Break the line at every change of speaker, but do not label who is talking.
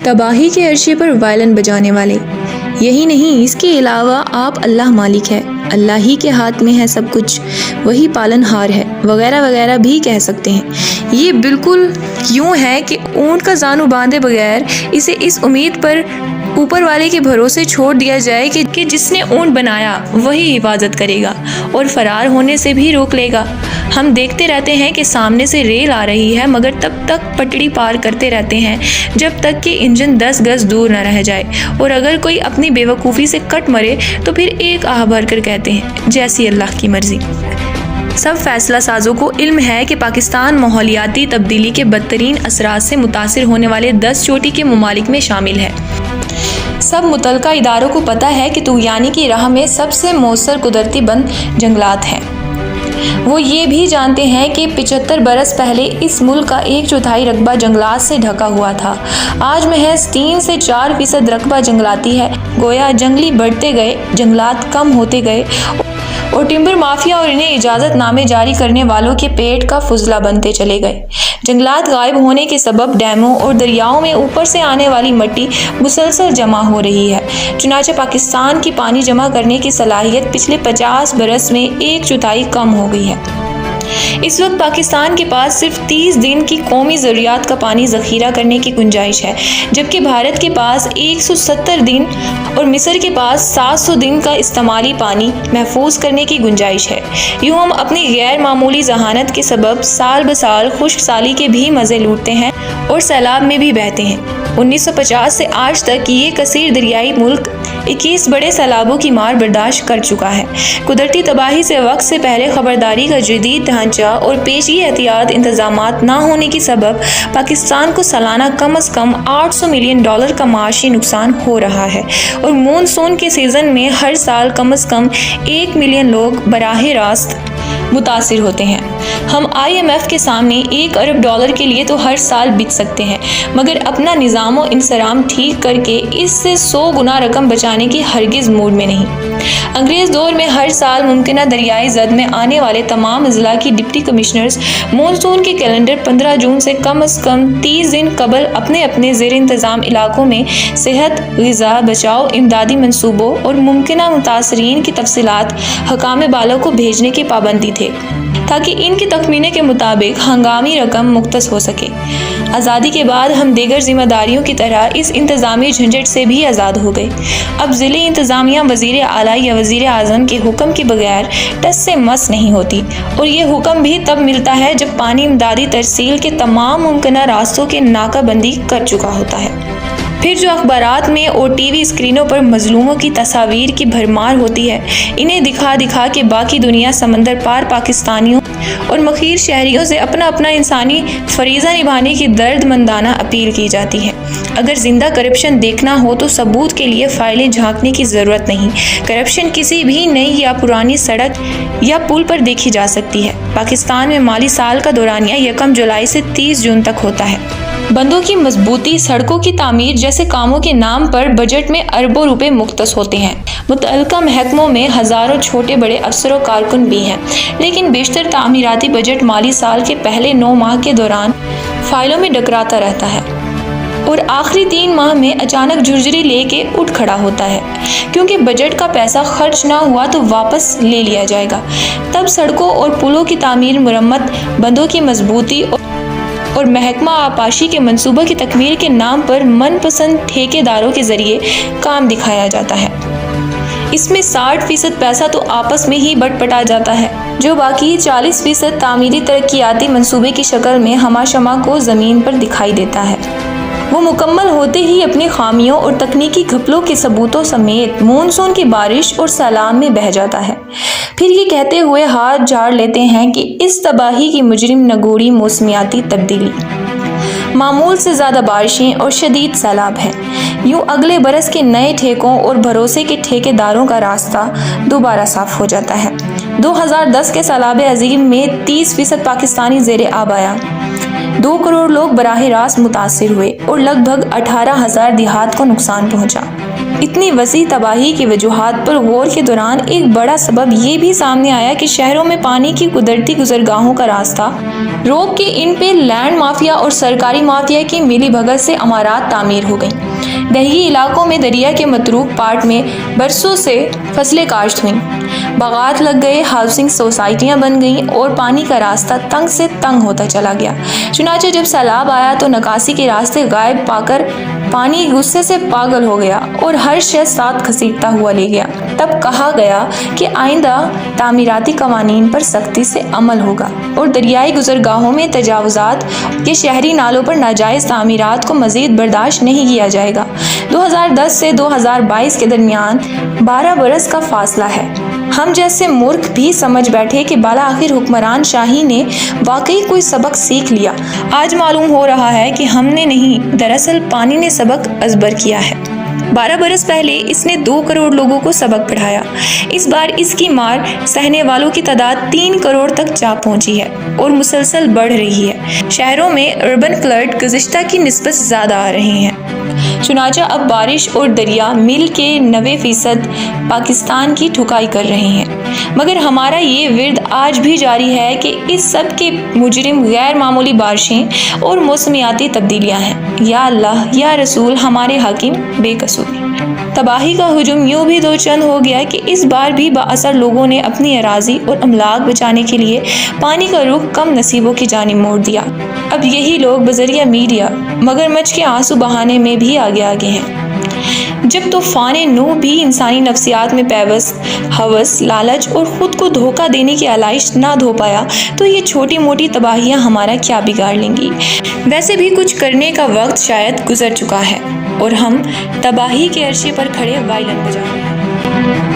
تباہی کے عرصے پر وائلن بجانے والے۔ یہی نہیں، اس کے علاوہ آپ اللہ مالک ہے، اللہ ہی کے ہاتھ میں ہے سب کچھ، وہی پالن ہار ہے، وغیرہ وغیرہ بھی کہہ سکتے ہیں۔ یہ بالکل یوں ہے کہ اونٹ کا زانو باندھے بغیر اسے اس امید پر اوپر والے کے بھروسے چھوڑ دیا جائے کہ جس نے اونٹ بنایا وہی حفاظت کرے گا اور فرار ہونے سے بھی روک لے گا۔ ہم دیکھتے رہتے ہیں کہ سامنے سے ریل آ رہی ہے، مگر تب تک پٹڑی پار کرتے رہتے ہیں جب تک کہ انجن 10 گز دور نہ رہ جائے، اور اگر کوئی اپنی بے وقوفی سے کٹ مرے تو پھر ایک آہ بھر کر کہتے ہیں جیسی اللہ کی مرضی۔ سب فیصلہ سازوں کو علم ہے کہ پاکستان ماحولیاتی تبدیلی کے بدترین اثرات سے متاثر ہونے والے 10 چوٹی کے ممالک میں شامل ہے۔ سب متعلقہ اداروں کو پتہ ہے کہ طغیانی کی راہ میں سب سے مؤثر قدرتی بند جنگلات ہیں۔ وہ یہ بھی جانتے ہیں کہ 75 برس پہلے اس ملک کا 1/4 رقبہ جنگلات سے ڈھکا ہوا تھا، آج محض 3 سے 4% رقبہ جنگلاتی ہے۔ گویا جنگلی بڑھتے گئے، جنگلات کم ہوتے گئے اور ٹمبر مافیا اور انہیں اجازت نامے جاری کرنے والوں کے پیٹ کا فضلہ بنتے چلے گئے۔ جنگلات غائب ہونے کے سبب ڈیموں اور دریاؤں میں اوپر سے آنے والی مٹی مسلسل جمع ہو رہی ہے، چنانچہ پاکستان کی پانی جمع کرنے کی صلاحیت پچھلے 50 برس میں 1/4 کم ہو گئی ہے۔ اس وقت پاکستان کے پاس صرف 30 دن کی قومی ضروریات کا پانی ذخیرہ کرنے کی گنجائش ہے، جبکہ بھارت کے پاس 170 دن اور مصر کے پاس 700 دن کا استعمالی پانی محفوظ کرنے کی گنجائش ہے۔ یوں ہم اپنی غیر معمولی ذہانت کے سبب سال بسال خشک سالی کے بھی مزے لوٹتے ہیں اور سیلاب میں بھی بہتے ہیں۔ 1950 سے آج تک یہ کثیر دریائی ملک 21 بڑے سیلابوں کی مار برداشت کر چکا ہے۔ قدرتی تباہی سے وقت سے پہلے خبرداری کا جدید ڈھانچہ اور پیشگی احتیاط انتظامات نہ ہونے کی سبب پاکستان کو سالانہ کم از کم $800 ملین کا معاشی نقصان ہو رہا ہے، اور مون سون کے سیزن میں ہر سال کم از کم 1 ملین لوگ براہ راست متاثر ہوتے ہیں۔ ہم IMF کے سامنے $1 ارب کے لیے تو ہر سال بک سکتے ہیں، مگر اپنا نظام و انصرام ٹھیک کر کے اس سے 100 گنا رقم بچانے کی ہرگز موڈ میں نہیں۔ انگریز دور میں ہر سال ممکنہ دریائے زد میں آنے والے تمام اضلاع کی ڈپٹی کمشنرز مونسون کے کیلنڈر 15 جون سے کم از کم 30 دن قبل اپنے اپنے زیر انتظام علاقوں میں صحت، غذا، بچاؤ، امدادی منصوبوں اور ممکنہ متاثرین کی تفصیلات حکام بالا کو بھیجنے کی پابندی تھے، تاکہ ان کے تخمینے کے مطابق ہنگامی رقم مختص ہو سکے۔ آزادی کے بعد ہم دیگر ذمہ داریوں کی طرح اس انتظامی جھنجٹ سے بھی آزاد ہو گئے۔ اب ضلعی انتظامیہ وزیر اعلیٰ یا وزیر اعظم کے حکم کے بغیر ٹس سے مس نہیں ہوتی، اور یہ حکم بھی تب ملتا ہے جب پانی امدادی ترسیل کے تمام ممکنہ راستوں کے ناکہ بندی کر چکا ہوتا ہے۔ پھر جو اخبارات میں اور ٹی وی اسکرینوں پر مظلوموں کی تصاویر کی بھرمار ہوتی ہے، انہیں دکھا دکھا کے باقی دنیا سمندر پار پاکستانیوں اور مخیر شہریوں سے اپنا اپنا انسانی فریضہ نبھانے کی درد مندانہ اپیل کی جاتی ہے۔ اگر زندہ کرپشن دیکھنا ہو تو ثبوت کے لیے فائلیں جھانکنے کی ضرورت نہیں۔ کرپشن کسی بھی نئی یا پرانی سڑک یا پل پر دیکھی جا سکتی ہے۔ پاکستان میں مالی سال کا دورانیہ 1 جولائی سے 30 جون تک ہوتا ہے۔ بندوں کی مضبوطی، سڑکوں کی تعمیر جیسے کاموں کے نام پر بجٹ میں اربوں روپے مختص ہوتے ہیں۔ متعلقہ محکموں میں ہزاروں چھوٹے بڑے افسر و کارکن بھی ہیں، لیکن بیشتر تعمیراتی بجٹ مالی سال کے پہلے 9 ماہ کے دوران فائلوں میں ڈکراتا رہتا ہے اور آخری 3 ماہ میں اچانک جھرجھری لے کے اٹھ کھڑا ہوتا ہے، کیونکہ بجٹ کا پیسہ خرچ نہ ہوا تو واپس لے لیا جائے گا۔ تب سڑکوں اور پلوں کی تعمیر، مرمت، بندوں کی مضبوطی اور محکمہ آبپاشی کے منصوبہ کی تکمیل کے نام پر من پسند ٹھیکے داروں کے ذریعے کام دکھایا جاتا ہے۔ اس میں 60% پیسہ تو آپس میں ہی بٹ پٹا جاتا ہے، جو باقی 40% تعمیری ترقیاتی منصوبے کی شکل میں ہمہ شمع کو زمین پر دکھائی دیتا ہے۔ وہ مکمل ہوتے ہی اپنی خامیوں اور تکنیکی گھپلوں کے ثبوتوں سمیت مونسون کی بارش اور سیلاب میں بہہ جاتا ہے۔ پھر یہ کہتے ہوئے ہاتھ جھاڑ لیتے ہیں کہ اس تباہی کی مجرم نگوڑی موسمیاتی تبدیلی، معمول سے زیادہ بارشیں اور شدید سیلاب ہیں۔ یوں اگلے برس کے نئے ٹھیکوں اور بھروسے کے ٹھیکے داروں کا راستہ دوبارہ صاف ہو جاتا ہے۔ 2010 کے سیلاب عظیم میں 30% پاکستانی زیر آب آیا، 2 کروڑ لوگ براہ راست متاثر ہوئے اور لگ بھگ 18,000 دیہات کو نقصان پہنچا۔ اتنی وسیع تباہی کی وجوہات پر غور کے دوران ایک بڑا سبب یہ بھی سامنے آیا کہ شہروں میں پانی کی قدرتی گزرگاہوں کا راستہ روک کے ان پہ لینڈ مافیا اور سرکاری مافیا کی ملی بھگت سے عمارات تعمیر ہو گئیں۔ دیہی علاقوں میں دریا کے متروک پارٹ میں برسوں سے فصلیں کاشت ہوئیں، باغات لگ گئے، ہاؤسنگ سوسائٹیاں بن گئیں اور پانی کا راستہ تنگ سے تنگ ہوتا چلا گیا۔ چنانچہ جب سیلاب آیا تو نکاسی کے راستے غائب پا کر پانی غصے سے پاگل ہو گیا اور ہر شے ساتھ گھسیٹتا ہوا لے گیا۔ تب کہا گیا کہ آئندہ تعمیراتی قوانین پر سختی سے عمل ہوگا اور دریائی گزرگاہوں میں تجاوزات کے شہری نالوں پر ناجائز تعمیرات کو مزید برداشت نہیں کیا جائے گا۔ 2010 سے 2022 کے درمیان 12 برس کا فاصلہ ہے۔ ہم جیسے مورخ بھی سمجھ بیٹھے کہ بالآخر حکمران شاہی نے واقعی کوئی سبق سیکھ لیا۔ آج معلوم ہو رہا ہے کہ ہم نے نہیں، دراصل پانی نے سبق ازبر کیا ہے۔ 12 برس پہلے اس نے 2 کروڑ لوگوں کو سبق پڑھایا۔ اس بار اس کی مار سہنے والوں کی تعداد 3 کروڑ تک جا پہنچی ہے اور مسلسل بڑھ رہی ہے۔ شہروں میں اربن فلڈ گزشتہ کی نسبت زیادہ آ رہے ہیں۔ چنانچہ اب بارش اور دریا مل کے 90% پاکستان کی ٹھکائی کر رہے ہیں۔ مگر ہمارا یہ ورد آج بھی جاری ہے کہ اس سب کے مجرم غیر معمولی بارشیں اور موسمیاتی تبدیلیاں ہیں۔ یا اللہ، یا رسول، ہمارے حاکم بے قصور۔ تباہی کا ہجوم یوں بھی دو چند ہو گیا کہ اس بار بھی بااثر لوگوں نے اپنی اراضی اور املاک بچانے کے لیے پانی کا رخ کم نصیبوں کی جانب موڑ دیا۔ اب یہی لوگ بذریعہ میڈیا مگرمچھ کے آنسو بہانے میں بھی آگے ہیں۔ جب طوفان نوح بھی انسانی نفسیات میں پیوست ہوس، لالچ اور خود کو دھوکہ دینے کی علائش نہ دھو پایا تو یہ چھوٹی موٹی تباہیاں ہمارا کیا بگاڑ لیں گی؟ ویسے بھی کچھ کرنے کا وقت شاید گزر چکا ہے اور ہم تباہی کے عرصے پر کھڑے وائلن بجا رہے ہیں۔